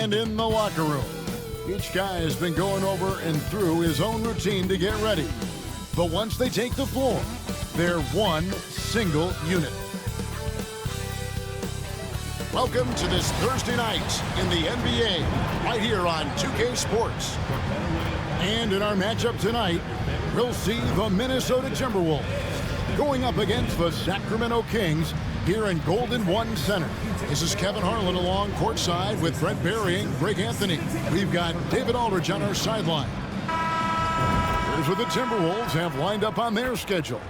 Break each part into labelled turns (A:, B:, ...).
A: And in the locker room, each guy has been going over and through his own routine to get ready. But once they take the floor, they're one single unit. Welcome to this Thursday night in the NBA, right here on 2K Sports. And in our matchup tonight, we'll see the Minnesota Timberwolves going up against the Sacramento Kings here in Golden One Center. This is Kevin Harlan along courtside with Brett Barry and Greg Anthony. We've got David Aldridge on our sideline. Here's what the Timberwolves have lined up on their schedule.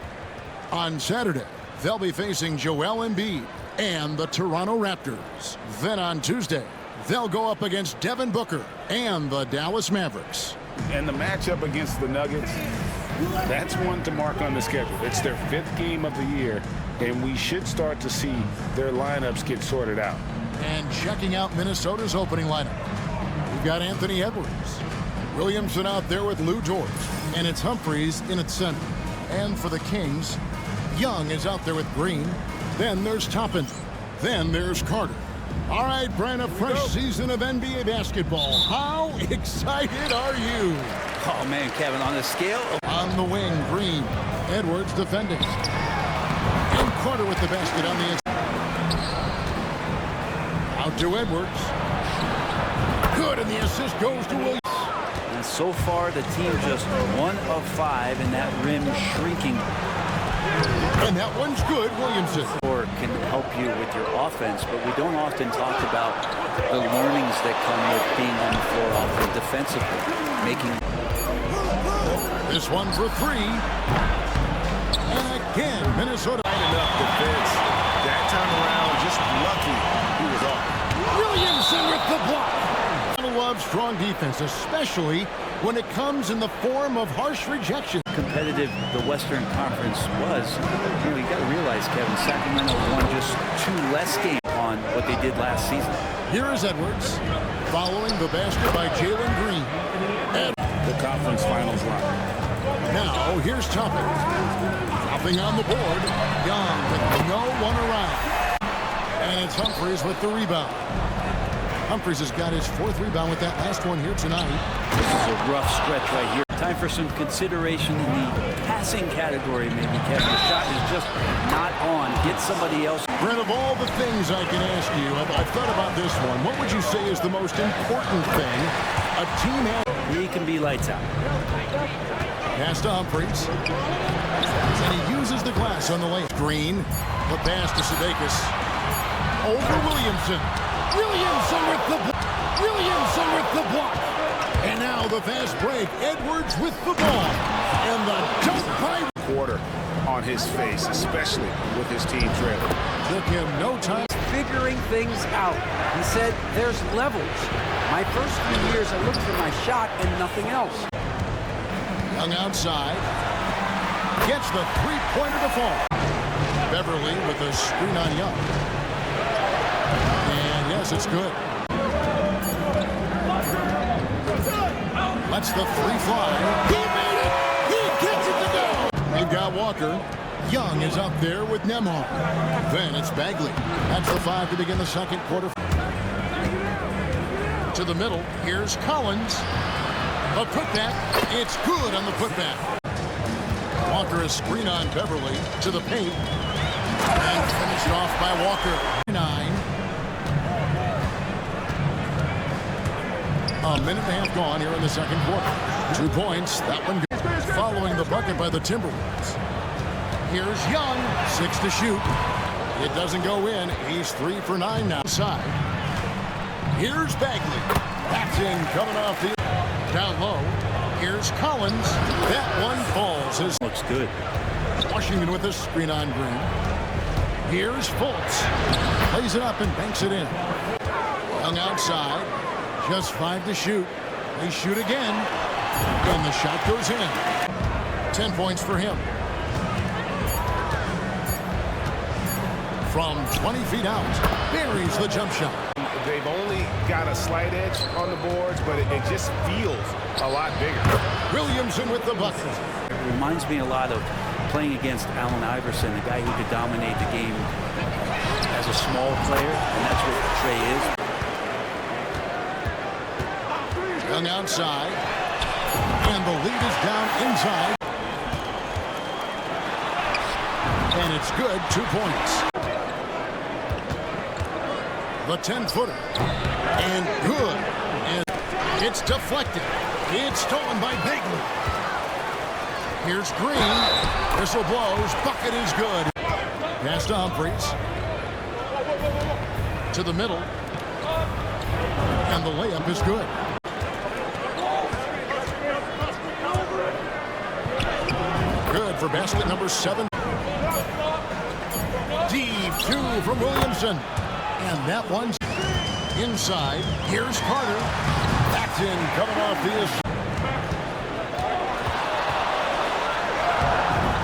A: On Saturday, they'll be facing Joel Embiid and the Toronto Raptors. Then on Tuesday, they'll go up against Devin Booker and the Dallas Mavericks.
B: And the matchup against the Nuggets, that's one to mark on the schedule. It's their 5th game of the year, and we should start to see their lineups get sorted out.
A: And checking out Minnesota's opening lineup, we've got Anthony Edwards. Williamson out there with Lou George, and it's Humphries in its center. And for the Kings, Young is out there with Green. Then there's Toppin. Then there's Carter. All right, Brian, a fresh season of NBA basketball. How excited are you?
C: Oh, man, Kevin, on the scale.
A: On the wing, Green. Edwards defending. And Carter with the basket on the inside. Out to Edwards. Good, and the assist goes to Williams.
C: And so far, the team just 1 of 5 in that rim shrinking.
A: And that one's good, Williamson.
C: Or can help you with your offense, but we don't often talk about the learnings that come with being on the floor offense defensively.
A: This one for 3. And again, Minnesota.
B: Enough defense. That time around, just lucky he was off.
A: Williamson with the block. I love strong defense, especially when it comes in the form of harsh rejection.
C: Competitive the Western Conference was, you got to realize, Kevin, Sacramento won just 2 less games on what they did last season.
A: Here is Edwards, following the basket by Jalen Green. And
B: the conference finals run.
A: Now, here's Toppin. Dropping on the board. Young with no one around. And it's Humphries with the rebound. Humphries has got his 4th rebound with that last one here tonight.
C: This is a rough stretch right here. Time for some consideration in the passing category, maybe, Kevin. The shot is just not on. Get somebody else.
A: Brent, of all the things I can ask you, I've thought about this one. What would you say is the most important thing a team has?
C: He can be lights out.
A: Pass to Humphries. And he uses the glass on the lane. Green. The pass to Sudeikis. Over Williamson. Williamson with the block. Williamson with the block. And now the fast break. Edwards with the ball. And the dunk by
B: quarter on his face, especially with his team trailing.
A: Took him no time.
D: Figuring things out. He said there's levels. My first few years I looked for my shot and nothing else.
A: Young outside. Gets the three-pointer to fall. Beverly with a screen on Young. And yes, it's good. Lets the 3 fly. He made it! He gets it to go! They've got Walker. Young is up there with Nembhard. Then it's Bagley. That's the 5 to begin the second quarter. To the middle. Here's Collins. A putback. It's good on the putback. Walker is screen on Beverly to the paint. And finished off by Walker. 9. A minute and a half gone here in the second quarter. 2 points. That one goes. Following the bucket by the Timberwolves. Here's Young. 6 to shoot. It doesn't go in. He's 3 for 9 now. Side. Here's Bagley. That's in coming off the down low. Here's Collins. That one falls.
C: Looks good.
A: Washington with a screen on Green. Here's Fultz. Plays it up and banks it in. Young outside. Just 5 to shoot. They shoot again. And the shot goes in. 10 points for him. From 20 feet out. Buries the jump shot.
B: They've only got a slight edge on the boards, but it just feels a lot bigger.
A: Williamson with the bucket.
C: It reminds me a lot of playing against Allen Iverson, the guy who could dominate the game as a small player, and that's what Trey is.
A: Young outside. And the lead is down inside. And it's good, 2 points. The 10-footer. And good. And it's deflected. It's stolen by Bagley. Here's Green. Whistle blows. Bucket is good. Pass to Humphries. To the middle. And the layup is good. Good for basket number 7. Deep 2 from Williamson. And that one's inside. Here's Carter. That's in, coming off the assist.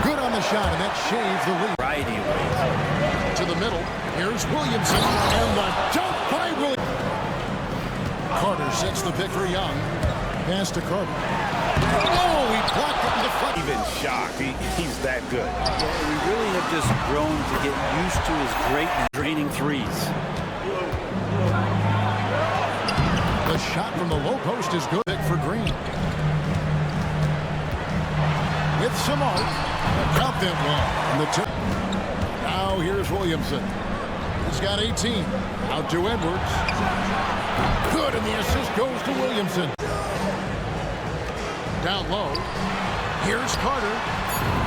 A: Good on the shot, and that shaves the lead.
C: Variety of ways.
A: To the middle. Here's Williamson. And the dunk by Williamson. Carter sets the pick for Young. Pass to Carter. Oh, he blocked it in the front.
B: Even shocked. He's that good.
C: Yeah, we really have just grown to get used to his greatness. Draining threes.
A: The shot from the low post is good. Pick for Green. With some arc. Count them one. And the tip. Now here's Williamson. He's got 18. Out to Edwards. Good, and the assist goes to Williamson. Down low. Here's Carter.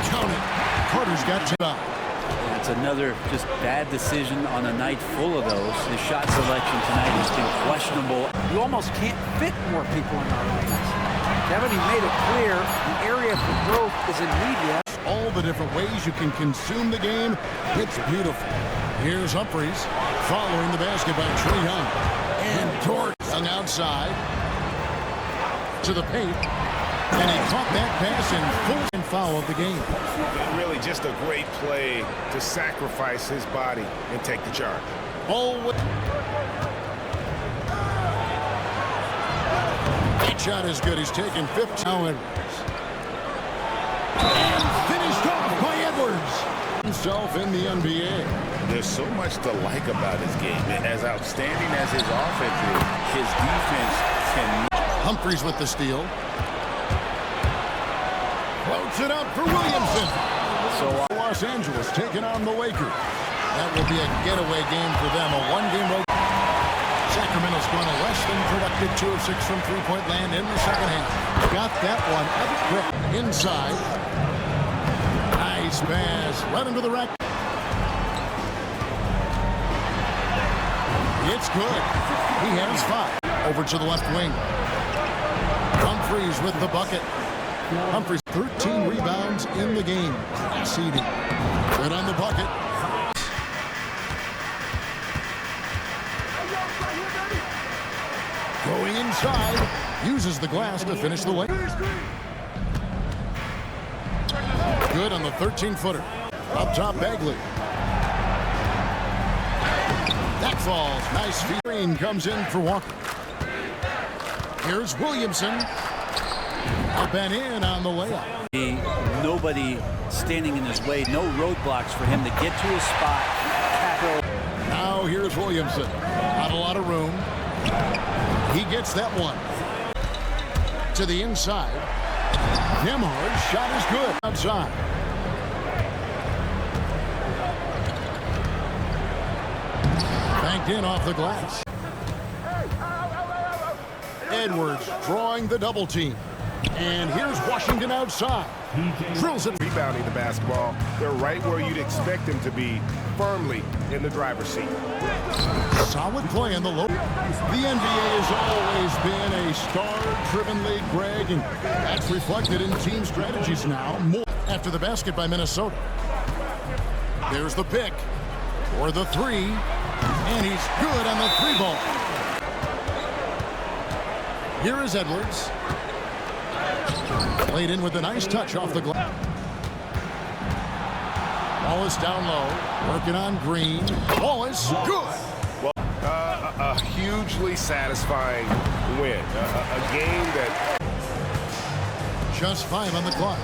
A: Count it. Carter's got 10.
C: It's another just bad decision on a night full of those. The shot selection tonight has been questionable.
D: You almost can't fit more people in our lanes. Kevin, he made it clear the area for growth is in media.
A: All the different ways you can consume the game. It's beautiful. Here's Humphries following the basket by Trae Young. And Dort Young outside to the paint. And he caught that pass in full and foul of the game.
B: Really just a great play to sacrifice his body and take the charge.
A: That shot is good. He's taken 15. Edwards. And finished off by Edwards. Himself in the NBA.
B: There's so much to like about his game. As outstanding as his offense is, his defense can.
A: Humphries with the steal. Floats it up for Williamson. So Los Angeles taking on the Lakers. That will be a getaway game for them. A one-game road. Sacramento's gone a less than productive 2 of 6 from three-point land in the second half. Got that one up quick. Inside. Nice pass. Right into the rack. It's good. He has 5. Over to the left wing. Humphries with the bucket. Humphries 13 rebounds in the game. Seeding. Good on the bucket. Going inside. Uses the glass to finish the way. Good on the 13-footer. Up top, Bagley. That falls. Nice feed. Green comes in for Walker. Here's Williamson. Up and in on the layup.
C: Nobody standing in his way. No roadblocks for him to get to his spot.
A: Now here's Williamson. Not a lot of room. He gets that one. To the inside. Nembhard's shot is good. Outside. Banked in off the glass. Edwards drawing the double team. And here's Washington outside. Drills it.
B: Rebounding the basketball. They're right where you'd expect them to be, firmly in the driver's seat.
A: Solid play in the low. The NBA has always been a star-driven league, Greg, and that's reflected in team strategies now. More after the basket by Minnesota. There's the pick or the 3, and he's good on the 3 ball. Here is Edwards. Played in with a nice touch off the glass. Wallace down low, working on Green. Wallace, good.
B: Well, a hugely satisfying win. A game that...
A: Just 5 on the clock.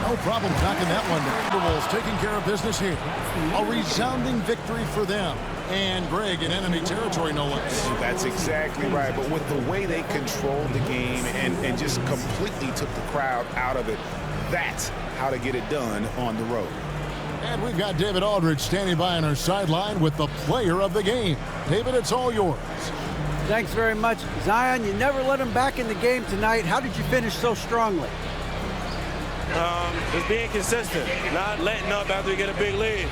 A: No problem knocking that one. The Timberwolves taking care of business here. A resounding victory for them. And Greg, in enemy territory, no less.
B: That's exactly right. But with the way they controlled the game and just completely took the crowd out of it, that's how to get it done on the road.
A: And we've got David Aldridge standing by on our sideline with the player of the game. David, it's all yours.
D: Thanks very much. Zion, you never let him back in the game tonight. How did you finish so strongly?
E: Just being consistent, not letting up after we get a big lead.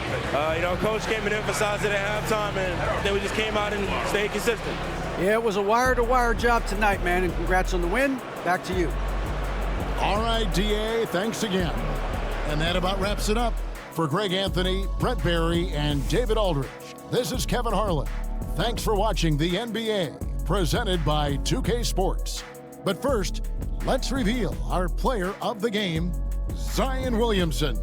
E: Coach came and emphasized it at halftime, and then we just came out and stayed consistent.
D: Yeah, it was a wire-to-wire job tonight, man, and congrats on the win. Back to you.
A: All right, DA, thanks again. And that about wraps it up. For Greg Anthony, Brett Barry, and David Aldridge, this is Kevin Harlan. Thanks for watching the NBA, presented by 2K Sports. But first, let's reveal our player of the game, Zion Williamson.